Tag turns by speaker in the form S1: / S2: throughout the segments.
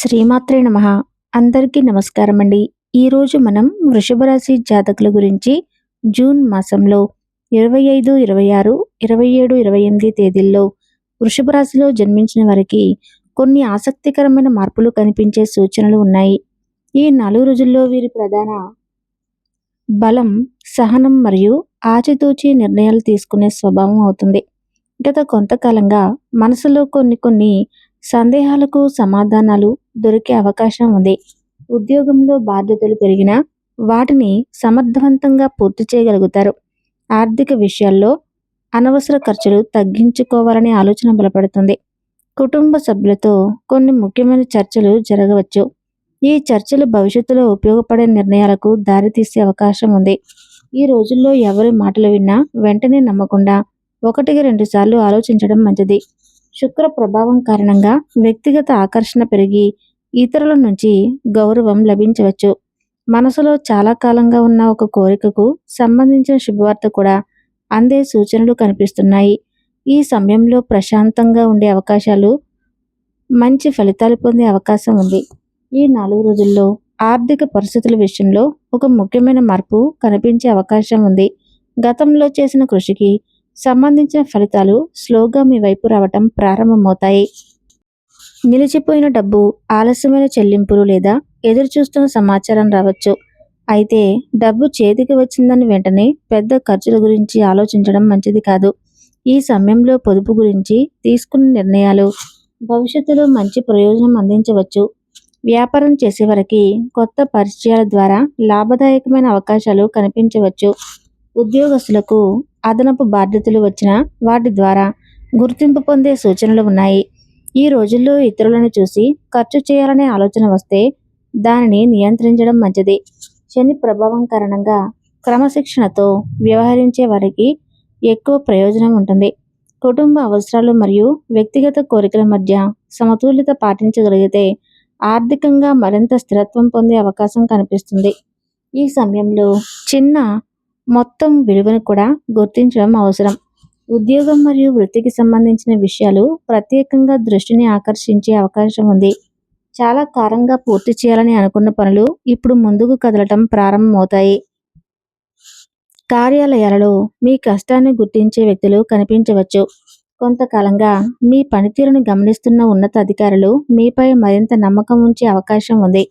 S1: శ్రీమాత్రే నమః. అందరికీ నమస్కారం అండి. ఈరోజు మనం వృషభ రాశి జాతకుల గురించి జూన్ మాసంలో 25, 26, 27, 28 తేదీల్లో వృషభ రాశిలో జన్మించిన వారికి కొన్ని ఆసక్తికరమైన మార్పులు కనిపించే సూచనలు ఉన్నాయి. ఈ 4 రోజుల్లో వీరి ప్రధాన బలం సహనం మరియు ఆచితూచి నిర్ణయాలు తీసుకునే స్వభావం అవుతుంది. గత కొంతకాలంగా మనసులో కొన్ని సందేహాలకు సమాధానాలు దొరికే అవకాశం ఉంది. ఉద్యోగంలో బాధ్యతలు పెరిగినా వాటిని సమర్థవంతంగా పూర్తి చేయగలుగుతారు. ఆర్థిక విషయాల్లో అనవసర ఖర్చులు తగ్గించుకోవాలనే ఆలోచన బలపడుతుంది. కుటుంబ సభ్యులతో కొన్ని ముఖ్యమైన చర్చలు జరగవచ్చు. ఈ చర్చలు భవిష్యత్తులో ఉపయోగపడే నిర్ణయాలకు దారితీసే అవకాశం ఉంది. ఈ రోజుల్లో ఎవరి మాటలు విన్నా వెంటనే నమ్మకుండా 1-2 సార్లు ఆలోచించడం మంచిది. శుక్ర ప్రభావం కారణంగా వ్యక్తిగత ఆకర్షణ పెరిగి ఇతరుల నుంచి గౌరవం లభించవచ్చు. మనసులో చాలా కాలంగా ఉన్న ఒక కోరికకు సంబంధించిన శుభవార్త కూడా అందే సూచనలు కనిపిస్తున్నాయి. ఈ సమయంలో ప్రశాంతంగా ఉండే అవకాశాలు, మంచి ఫలితాలు పొందే అవకాశం ఉంది. ఈ 4 రోజుల్లో ఆర్థిక పరిస్థితుల విషయంలో ఒక ముఖ్యమైన మార్పు కనిపించే అవకాశం ఉంది. గతంలో చేసిన కృషికి సంబంధించిన ఫలితాలు స్లోగా మీ వైపు రావటం ప్రారంభమవుతాయి. నిలిచిపోయిన డబ్బు, ఆలస్యమైన చెల్లింపులు లేదా ఎదురుచూస్తున్న సమాచారం రావచ్చు. అయితే డబ్బు చేతికి వచ్చిందని వెంటనే పెద్ద ఖర్చుల గురించి ఆలోచించడం మంచిది కాదు. ఈ సమయంలో పొదుపు గురించి తీసుకున్న నిర్ణయాలు భవిష్యత్తులో మంచి ప్రయోజనం అందించవచ్చు. వ్యాపారం చేసేవారికి కొత్త పరిచయాల ద్వారా లాభదాయకమైన అవకాశాలు కనిపించవచ్చు. ఉద్యోగస్తులకు అదనపు బాధ్యతలు వచ్చినా వాటి ద్వారా గుర్తింపు పొందే సూచనలు ఉన్నాయి. ఈ రోజుల్లో ఇతరులను చూసి ఖర్చు చేయాలనే ఆలోచన వస్తే దానిని నియంత్రించడం మంచిది. శని ప్రభావం కారణంగా క్రమశిక్షణతో వ్యవహరించే వారికి ఎక్కువ ప్రయోజనం ఉంటుంది. కుటుంబ అవసరాలు మరియు వ్యక్తిగత కోరికల మధ్య సమతుల్యత పాటించగలిగితే ఆర్థికంగా మరింత స్థిరత్వం పొందే అవకాశం కనిపిస్తుంది. ఈ సమయంలో చిన్న మొత్తం విలువను కూడా గుర్తించడం అవసరం. ఉద్యోగం మరియు వృత్తికి సంబంధించిన విషయాలు ప్రత్యేకంగా దృష్టిని ఆకర్షించే అవకాశం ఉంది. చాలా కాలంగా పూర్తి చేయాలని అనుకున్న పనులు ఇప్పుడు ముందుకు కదలటం ప్రారంభమవుతాయి. కార్యాలయాలలో మీ కష్టాన్ని గుర్తించే వ్యక్తులు కనిపించవచ్చు. కొంతకాలంగా మీ పనితీరును గమనిస్తున్న ఉన్నత అధికారులు మీపై మరింత నమ్మకం ఉంచే అవకాశం ఉంది.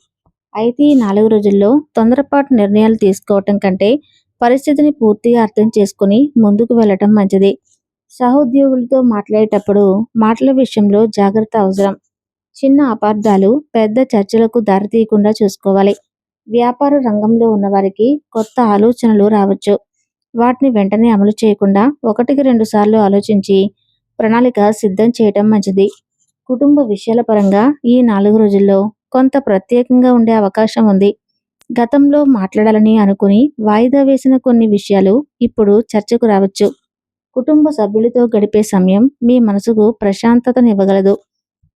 S1: అయితే ఈ 4 రోజుల్లో తొందరపాటు నిర్ణయాలు తీసుకోవటం కంటే పరిస్థితిని పూర్తిగా అర్థం చేసుకుని ముందుకు వెళ్ళటం మంచిది. సహోద్యోగులతో మాట్లాడేటప్పుడు మాటల విషయంలో జాగ్రత్త అవసరం. చిన్న అపార్థాలు పెద్ద చర్చలకు దారితీయకుండా చూసుకోవాలి. వ్యాపార రంగంలో ఉన్నవారికి కొత్త ఆలోచనలు రావచ్చు. వాటిని వెంటనే అమలు చేయకుండా 1-2 సార్లు ఆలోచించి ప్రణాళిక సిద్ధం చేయటం మంచిది. కుటుంబ విషయాల పరంగా ఈ 4 రోజుల్లో కొంత ప్రత్యేకంగా ఉండే అవకాశం ఉంది. గతంలో మాట్లాడాలని అనుకుని వాయిదా వేసిన కొన్ని విషయాలు ఇప్పుడు చర్చకు రావచ్చు. కుటుంబ సభ్యులతో గడిపే సమయం మీ మనసుకు ప్రశాంతతనివ్వగలదు.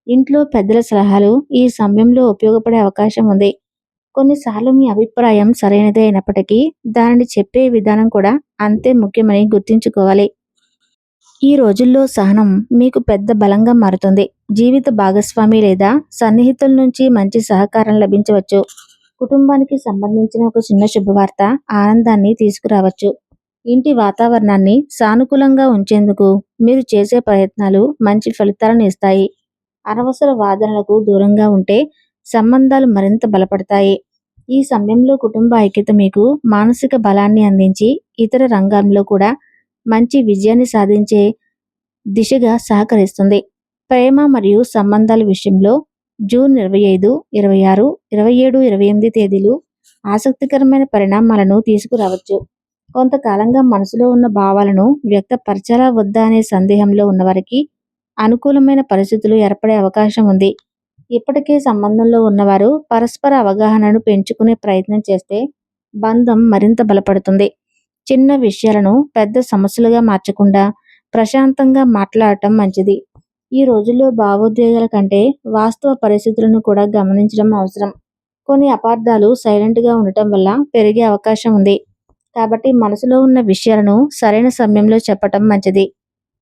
S1: ఇంట్లో పెద్దల సలహాలు ఈ సమయంలో ఉపయోగపడే అవకాశం ఉంది. కొన్నిసార్లు మీ అభిప్రాయం సరైనదే అయినప్పటికీ దానిని చెప్పే విధానం కూడా అంతే ముఖ్యమని గుర్తుంచుకోవాలి. ఈ రోజుల్లో సహనం మీకు పెద్ద బలంగా మారుతుంది. జీవిత భాగస్వామి లేదా సన్నిహితుల నుంచి మంచి సహకారం లభించవచ్చు. కుటుంబానికి సంబంధించిన ఒక చిన్న శుభవార్త ఆనందాన్ని తీసుకురావచ్చు. ఇంటి వాతావరణాన్ని సానుకూలంగా ఉంచేందుకు మీరు చేసే ప్రయత్నాలు మంచి ఫలితాలను ఇస్తాయి. అనవసర వాదనలకు దూరంగా ఉంటే సంబంధాలు మరింత బలపడతాయి. ఈ సమయంలో కుటుంబ ఐక్యత మీకు మానసిక బలాన్ని అందించి ఇతర రంగాల్లో కూడా మంచి విజయాన్ని సాధించే దిశగా సహకరిస్తుంది. ప్రేమ మరియు సంబంధాల విషయంలో జూన్ 25, 26, 27, 28 తేదీలు ఆసక్తికరమైన పరిణామాలను తీసుకురావచ్చు. కొంతకాలంగా మనసులో ఉన్న భావాలను వ్యక్తపరచాలా వద్దా అనే సందేహంలో ఉన్నవారికి అనుకూలమైన పరిస్థితులు ఏర్పడే అవకాశం ఉంది. ఇప్పటికే సంబంధంలో ఉన్నవారు పరస్పర అవగాహనను పెంచుకునే ప్రయత్నం చేస్తే బంధం మరింత బలపడుతుంది. చిన్న విషయాలను పెద్ద సమస్యలుగా మార్చకుండా ప్రశాంతంగా మాట్లాడటం మంచిది. ఈ రోజుల్లో భావోద్వేగాల కంటే వాస్తవ పరిస్థితులను కూడా గమనించడం అవసరం. కొన్ని అపార్థాలు సైలెంట్గా ఉండటం వల్ల పెరిగే అవకాశం ఉంది. కాబట్టి మనసులో ఉన్న విషయాలను సరైన సమయంలో చెప్పటం మంచిది.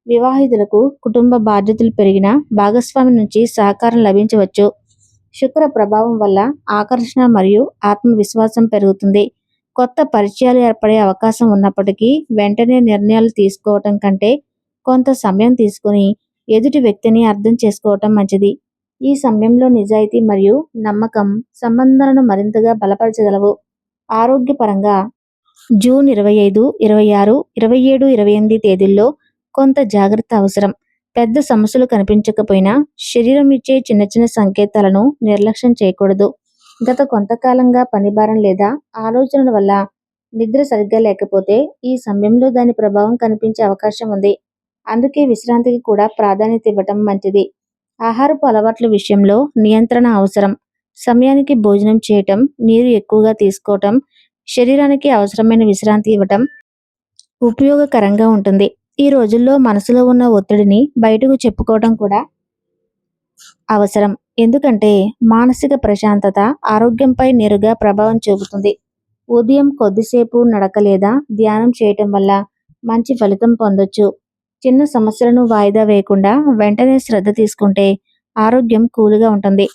S1: వివాహితులకు కుటుంబ బాధ్యతలు పెరిగినా భాగస్వామి నుంచి సహకారం లభించవచ్చు. శుక్ర ప్రభావం వల్ల ఆకర్షణ మరియు ఆత్మవిశ్వాసం పెరుగుతుంది. కొత్త పరిచయాలు ఏర్పడే అవకాశం ఉన్నప్పటికీ వెంటనే నిర్ణయాలు తీసుకోవటం కంటే కొంత సమయం తీసుకుని ఎదుటి వ్యక్తిని అర్థం చేసుకోవటం మంచిది. ఈ సమయంలో నిజాయితీ మరియు నమ్మకం సంబంధాలను మరింతగా బలపరచగలవు. ఆరోగ్యపరంగా జూన్ 25, 26, 27, 28 తేదీల్లో కొంత జాగ్రత్త అవసరం. పెద్ద సమస్యలు కనిపించకపోయినా శరీరం ఇచ్చే చిన్న చిన్న సంకేతాలను నిర్లక్ష్యం చేయకూడదు. గత కొంతకాలంగా పనిభారం లేదా ఆలోచనల వల్ల నిద్ర సరిగ్గా లేకపోతే ఈ సమయంలో దాని ప్రభావం కనిపించే అవకాశం ఉంది. అందుకే విశ్రాంతికి కూడా ప్రాధాన్యత ఇవ్వటం మంచిది. ఆహారపు అలవాట్ల విషయంలో నియంత్రణ అవసరం. సమయానికి భోజనం చేయటం, నీరు ఎక్కువగా తీసుకోవటం, శరీరానికి అవసరమైన విశ్రాంతి ఇవ్వటం ఉపయోగకరంగా ఉంటుంది. ఈ రోజుల్లో మనసులో ఉన్న ఒత్తిడిని బయటకు చెప్పుకోవడం కూడా అవసరం. ఎందుకంటే మానసిక ప్రశాంతత ఆరోగ్యంపై నేరుగా ప్రభావం చూపుతుంది. ఉదయం కొద్దిసేపు నడక లేదా ధ్యానం చేయటం వల్ల మంచి ఫలితం పొందొచ్చు. చిన్న సమస్యలను వాయిదా వేయకుండా వెంటనే శ్రద్ధ తీసుకుంటే ఆరోగ్యం కూలుగా ఉంటుంది.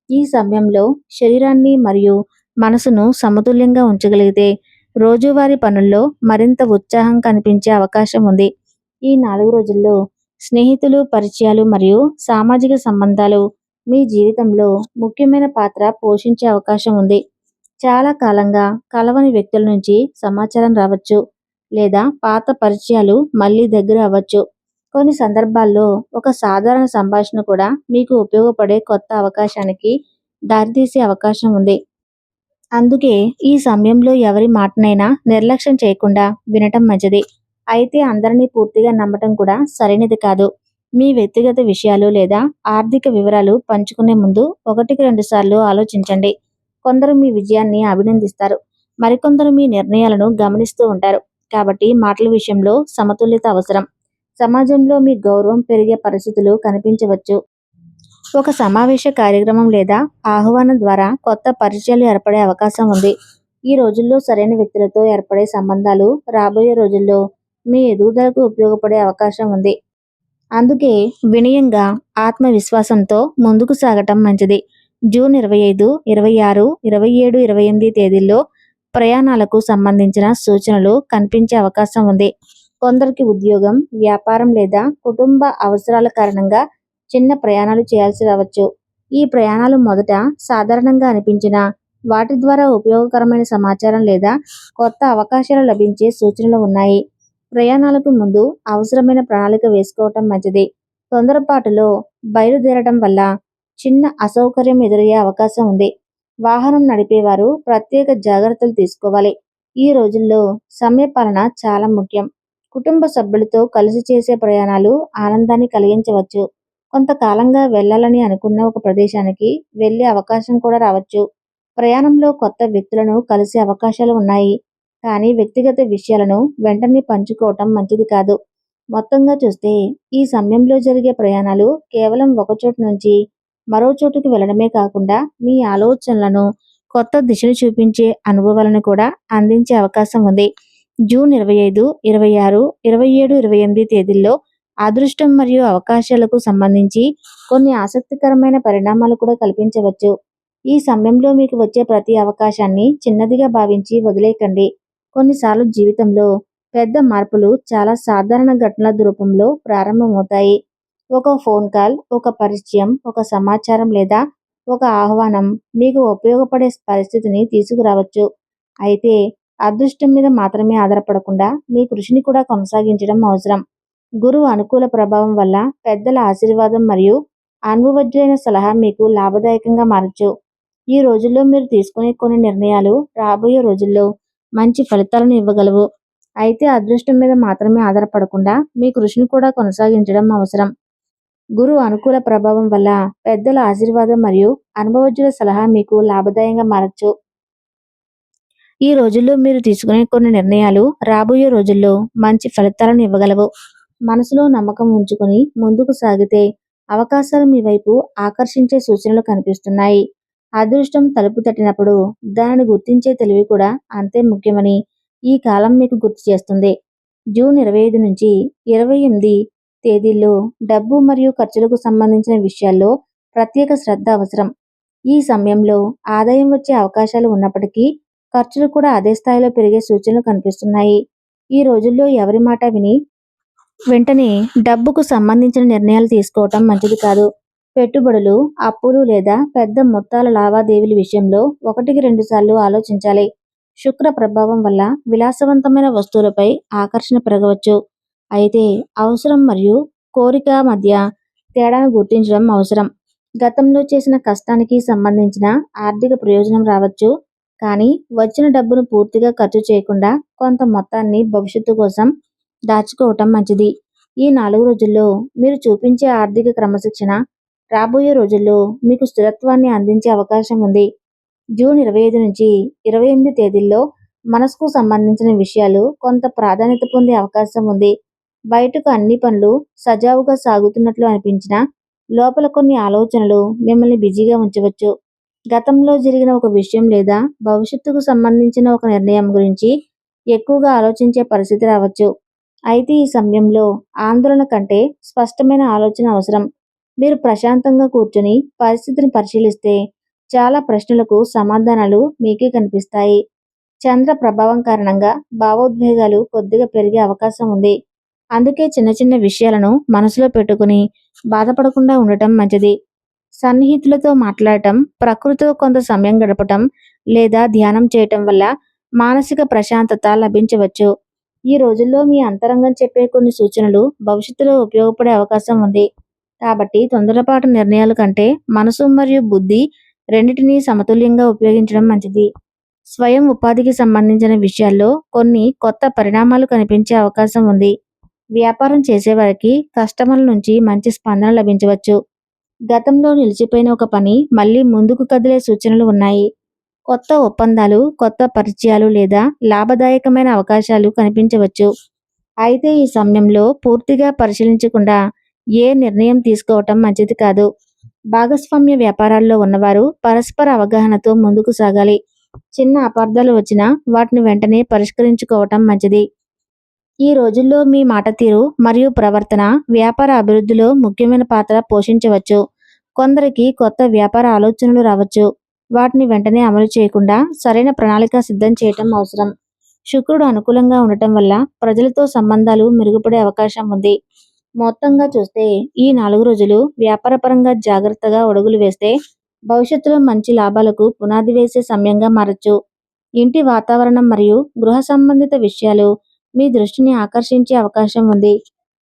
S1: ఈ సమయంలో శరీరాన్ని మరియు మనసును సమతుల్యంగా ఉంచగలిగితే రోజువారీ పనుల్లో మరింత ఉత్సాహం కనిపించే అవకాశం ఉంది. ఈ 4 రోజుల్లో స్నేహితులు, పరిచయాలు మరియు సామాజిక సంబంధాలు మీ జీవితంలో ముఖ్యమైన పాత్ర పోషించే అవకాశం ఉంది. చాలా కాలంగా కలవని వ్యక్తుల నుంచి సమాచారం రావచ్చు లేదా పాత పరిచయాలు మళ్ళీ దగ్గర అవ్వచ్చు. కొన్ని సందర్భాల్లో ఒక సాధారణ సంభాషణ కూడా మీకు ఉపయోగపడే కొత్త అవకాశానికి దారితీసే అవకాశం ఉంది. అందుకే ఈ సమయంలో ఎవరి మాటనైనా నిర్లక్ష్యం చేయకుండా వినటం మంచిది. అయితే అందరినీ పూర్తిగా నమ్మటం కూడా సరైనది కాదు. మీ వ్యక్తిగత విషయాలు లేదా ఆర్థిక వివరాలు పంచుకునే ముందు 1-2 సార్లు ఆలోచించండి. కొందరు మీ విజయాన్ని అభినందిస్తారు, మరికొందరు మీ నిర్ణయాలను గమనిస్తూ ఉంటారు. కాబట్టి మాటల విషయంలో సమతుల్యత అవసరం. సమాజంలో మీ గౌరవం పెరిగే పరిస్థితులు కనిపించవచ్చు. ఒక సమావేశ కార్యక్రమం లేదా ఆహ్వానం ద్వారా కొత్త పరిచయాలు ఏర్పడే అవకాశం ఉంది. ఈ రోజుల్లో సరైన వ్యక్తులతో ఏర్పడే సంబంధాలు రాబోయే రోజుల్లో మీ ఎదుగుదలకు ఉపయోగపడే అవకాశం ఉంది. అందుకే వినయంగా, ఆత్మవిశ్వాసంతో ముందుకు సాగటం మంచిది. జూన్ 25, 26, 27, 28 తేదీల్లో ప్రయాణాలకు సంబంధించిన సూచనలు కనిపించే అవకాశం ఉంది. కొందరికి ఉద్యోగం, వ్యాపారం లేదా కుటుంబ అవసరాల కారణంగా చిన్న ప్రయాణాలు చేయాల్సి రావచ్చు. ఈ ప్రయాణాలు మొదట సాధారణంగా అనిపించినా వాటి ద్వారా ఉపయోగకరమైన సమాచారం లేదా కొత్త అవకాశాలు లభించే సూచనలు ఉన్నాయి. ప్రయాణాలకు ముందు అవసరమైన ప్రణాళిక వేసుకోవటం మంచిది. తొందరపాటులో బయలుదేరడం వల్ల చిన్న అసౌకర్యం ఎదురయ్యే అవకాశం ఉంది. వాహనం నడిపేవారు ప్రత్యేక జాగ్రత్తలు తీసుకోవాలి. ఈ రోజుల్లో సమయపాలన చాలా ముఖ్యం. కుటుంబ సభ్యులతో కలిసి చేసే ప్రయాణాలు ఆనందాన్ని కలిగించవచ్చు. కొంతకాలంగా వెళ్ళాలని అనుకున్న ఒక ప్రదేశానికి వెళ్ళే అవకాశం కూడా రావచ్చు. ప్రయాణంలో కొత్త వ్యక్తులను కలిసే అవకాశాలు ఉన్నాయి. కానీ వ్యక్తిగత విషయాలను వెంటనే పంచుకోవటం మంచిది కాదు. మొత్తంగా చూస్తే ఈ సమయంలో జరిగే ప్రయాణాలు కేవలం ఒక చోటు నుంచి మరో చోటుకు వెళ్ళడమే కాకుండా మీ ఆలోచనలను, కొత్త దిశను చూపించే అనుభవాలను కూడా అందించే అవకాశం ఉంది. జూన్ 25, 26, 27, 28 తేదీల్లో అదృష్టం మరియు అవకాశాలకు సంబంధించి కొన్ని ఆసక్తికరమైన పరిణామాలు కూడా కల్పించవచ్చు. ఈ సమయంలో మీకు వచ్చే ప్రతి అవకాశాన్ని చిన్నదిగా భావించి వదిలేయకండి. కొన్నిసార్లు జీవితంలో పెద్ద మార్పులు చాలా సాధారణ ఘటనల రూపంలో ప్రారంభమవుతాయి. ఒక ఫోన్ కాల్, ఒక పరిచయం, ఒక సమాచారం లేదా ఒక ఆహ్వానం మీకు ఉపయోగపడే పరిస్థితిని తీసుకురావచ్చు. అయితే అదృష్టం మీద మాత్రమే ఆధారపడకుండా మీ కృషిని కూడా కొనసాగించడం అవసరం. గురువు అనుకూల ప్రభావం వల్ల పెద్దల ఆశీర్వాదం మరియు అనుభవజ్ఞులైన సలహా మీకు లాభదాయకంగా మారచ్చు. ఈ రోజుల్లో మీరు తీసుకునే కొన్ని నిర్ణయాలు రాబోయే రోజుల్లో మంచి ఫలితాలను ఇవ్వగలవు. అయితే అదృష్టం మీద మాత్రమే ఆధారపడకుండా మీ కృషిని కూడా కొనసాగించడం అవసరం. గురువు అనుకూల ప్రభావం వల్ల పెద్దల ఆశీర్వాదం మరియు అనుభవజ్ఞుల సలహా మీకు లాభదాయంగా మారచ్చు. ఈ రోజుల్లో మీరు తీసుకునే కొన్ని నిర్ణయాలు రాబోయే రోజుల్లో మంచి ఫలితాలను ఇవ్వగలవు. మనసులో నమ్మకం ఉంచుకొని ముందుకు సాగితే అవకాశాలు మీ వైపు ఆకర్షించే సూచనలు కనిపిస్తున్నాయి. అదృష్టం తలుపు తట్టినప్పుడు దానిని గుర్తించే తెలివి కూడా అంతే ముఖ్యమని ఈ కాలం మీకు గుర్తు చేస్తుంది. జూన్ 25 నుంచి 28 తేదీల్లో డబ్బు మరియు ఖర్చులకు సంబంధించిన విషయాల్లో ప్రత్యేక శ్రద్ధ అవసరం. ఈ సమయంలో ఆదాయం వచ్చే అవకాశాలు ఉన్నప్పటికీ ఖర్చులు కూడా అదే స్థాయిలో పెరిగే సూచనలు కనిపిస్తున్నాయి. ఈ రోజుల్లో ఎవరి మాట విని వెంటనే డబ్బుకు సంబంధించిన నిర్ణయాలు తీసుకోవటం మంచిది కాదు. పెట్టుబడులు, అప్పులు లేదా పెద్ద మొత్తాల లావాదేవీల విషయంలో 1-2 సార్లు ఆలోచించాలి. శుక్ర ప్రభావం వల్ల విలాసవంతమైన వస్తువులపై ఆకర్షణ పెరగవచ్చు. అయితే అవసరం మరియు కోరిక మధ్య తేడాను గుర్తించడం అవసరం. గతంలో చేసిన కష్టానికి సంబంధించిన ఆర్థిక ప్రయోజనం రావచ్చు, కానీ వచ్చిన డబ్బును పూర్తిగా ఖర్చు చేయకుండా కొంత మొత్తాన్ని భవిష్యత్తు కోసం దాచుకోవటం మంచిది. ఈ 4 రోజుల్లో మీరు చూపించే ఆర్థిక క్రమశిక్షణ రాబోయే రోజుల్లో మీకు స్థిరత్వాన్ని అందించే అవకాశం ఉంది. జూన్ 25 నుంచి 28 తేదీల్లో మనసుకు సంబంధించిన విషయాలు కొంత ప్రాధాన్యత పొందే అవకాశం ఉంది. బయటకు అన్ని పనులు సజావుగా సాగుతున్నట్లు అనిపించినా లోపల కొన్ని ఆలోచనలు మిమ్మల్ని బిజీగా ఉంచవచ్చు. గతంలో జరిగిన ఒక విషయం లేదా భవిష్యత్తుకు సంబంధించిన ఒక నిర్ణయం గురించి ఎక్కువగా ఆలోచించే పరిస్థితి రావచ్చు. అయితే ఈ సమయంలో ఆందోళన కంటే స్పష్టమైన ఆలోచన అవసరం. మీరు ప్రశాంతంగా కూర్చొని పరిస్థితిని పరిశీలిస్తే చాలా ప్రశ్నలకు సమాధానాలు మీకే కనిపిస్తాయి. చంద్ర ప్రభావం కారణంగా భావోద్వేగాలు కొద్దిగా పెరిగే అవకాశం ఉంది. అందుకే చిన్న చిన్న విషయాలను మనసులో పెట్టుకుని బాధపడకుండా ఉండటం మంచిది. సన్నిహితులతో మాట్లాడటం, ప్రకృతితో కొంత సమయం గడపటం లేదా ధ్యానం చేయటం వల్ల మానసిక ప్రశాంతత లభించవచ్చు. ఈ రోజుల్లో మీ అంతరంగం చెప్పే కొన్ని సూచనలు భవిష్యత్తులో ఉపయోగపడే అవకాశం ఉంది. కాబట్టి తొందరపాటు నిర్ణయాల కంటే మనసు మరియు బుద్ధి రెండింటినీ సమతుల్యంగా ఉపయోగించడం మంచిది. స్వయం ఉపాధికి సంబంధించిన విషయాల్లో కొన్ని కొత్త పరిణామాలు కనిపించే అవకాశం ఉంది. వ్యాపారం చేసేవారికి కస్టమర్ల నుంచి మంచి స్పందన లభించవచ్చు. గతంలో నిలిచిపోయిన ఒక పని మళ్ళీ ముందుకు కదిలే సూచనలు ఉన్నాయి. కొత్త ఒప్పందాలు, కొత్త పరిచయాలు లేదా లాభదాయకమైన అవకాశాలు కనిపించవచ్చు. అయితే ఈ సమయంలో పూర్తిగా పరిశీలించకుండా ఏ నిర్ణయం తీసుకోవటం మంచిది కాదు. భాగస్వామ్య వ్యాపారాల్లో ఉన్నవారు పరస్పర అవగాహనతో ముందుకు సాగాలి. చిన్న అపార్థాలు వచ్చినా వాటిని వెంటనే పరిష్కరించుకోవటం మంచిది. ఈ రోజుల్లో మీ మాట తీరు మరియు ప్రవర్తన వ్యాపార అభివృద్ధిలో ముఖ్యమైన పాత్ర పోషించవచ్చు. కొందరికి కొత్త వ్యాపార ఆలోచనలు రావచ్చు. వాటిని వెంటనే అమలు చేయకుండా సరైన ప్రణాళిక సిద్ధం చేయటం అవసరం. శుక్రుడు అనుకూలంగా ఉండటం వల్ల ప్రజలతో సంబంధాలు మెరుగుపడే అవకాశం ఉంది. మొత్తంగా చూస్తే ఈ 4 రోజులు వ్యాపారపరంగా జాగ్రత్తగా అడుగులు వేస్తే భవిష్యత్తులో మంచి లాభాలకు పునాది వేసే సమయంగా మారచ్చు. ఇంటి వాతావరణం మరియు గృహ సంబంధిత విషయాలు మీ దృష్టిని ఆకర్షించే అవకాశం ఉంది.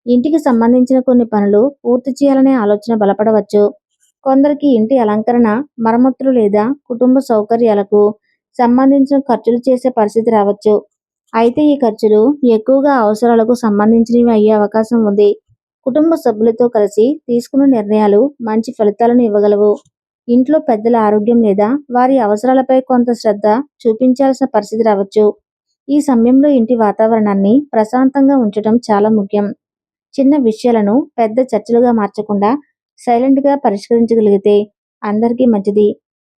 S1: ఇంటికి సంబంధించిన కొన్ని పనులు పూర్తి చేయాలనే ఆలోచన బలపడవచ్చు. కొందరికి ఇంటి అలంకరణ, మరమ్మతులు లేదా కుటుంబ సౌకర్యాలకు సంబంధించిన ఖర్చులు చేసే పరిస్థితి రావచ్చు. అయితే ఈ ఖర్చులు ఎక్కువగా అవసరాలకు సంబంధించినవి అయ్యే అవకాశం ఉంది. కుటుంబ సభ్యులతో కలిసి తీసుకున్న నిర్ణయాలు మంచి ఫలితాలను ఇవ్వగలవు. ఇంట్లో పెద్దల ఆరోగ్యం లేదా వారి అవసరాలపై కొంత శ్రద్ధ చూపించాల్సిన పరిస్థితి రావచ్చు. ఈ సమయంలో ఇంటి వాతావరణాన్ని ప్రశాంతంగా ఉంచడం చాలా ముఖ్యం. చిన్న విషయాలను పెద్ద చర్చలుగా మార్చకుండా సైలెంట్గా పరిష్కరించగలిగితే అందరికీ మంచిది.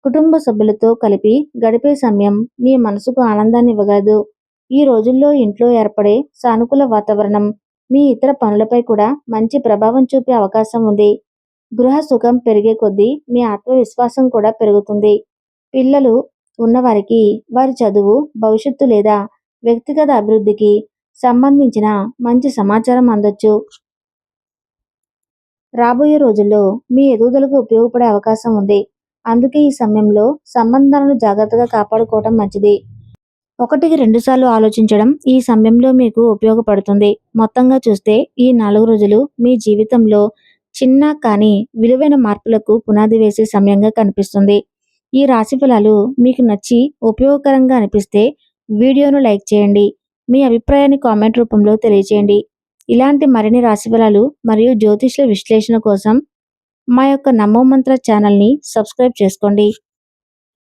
S1: కుటుంబ సభ్యులతో కలిపి గడిపే సమయం మీ మనసుకు ఆనందాన్ని ఇవ్వగలదు. ఈ రోజుల్లో ఇంట్లో ఏర్పడే సానుకూల వాతావరణం మీ ఇతర పనులపై కూడా మంచి ప్రభావం చూపే అవకాశం ఉంది. గృహ సుఖం పెరిగే కొద్దీ మీ ఆత్మవిశ్వాసం కూడా పెరుగుతుంది. పిల్లలు ఉన్నవారికి వారి చదువు, భవిష్యత్తు లేదా వ్యక్తిగత అభివృద్ధికి సంబంధించిన మంచి సమాచారం అందొచ్చు. రాబోయే రోజుల్లో మీ ఎదుగుదలకు ఉపయోగపడే అవకాశం ఉంది. అందుకే ఈ సమయంలో సంబంధాలను జాగ్రత్తగా కాపాడుకోవటం మంచిది. 1-2 సార్లు ఆలోచించడం ఈ సమయంలో మీకు ఉపయోగపడుతుంది. మొత్తంగా చూస్తే ఈ 4 రోజులు మీ జీవితంలో చిన్న కానీ విలువైన మార్పులకు పునాది వేసే సమయంగా కనిపిస్తుంది. ఈ రాశి ఫలాలు మీకు నచ్చి ఉపయోగకరంగా అనిపిస్తే వీడియోను లైక్ చేయండి. మీ అభిప్రాయాన్ని కామెంట్ రూపంలో తెలియజేయండి. ఇలాంటి మరిన్ని రాశి ఫలాలు మరియు జ్యోతిష్య విశ్లేషణ కోసం మా యొక్క నమో మంత్ర ఛానల్ని సబ్స్క్రైబ్ చేసుకోండి.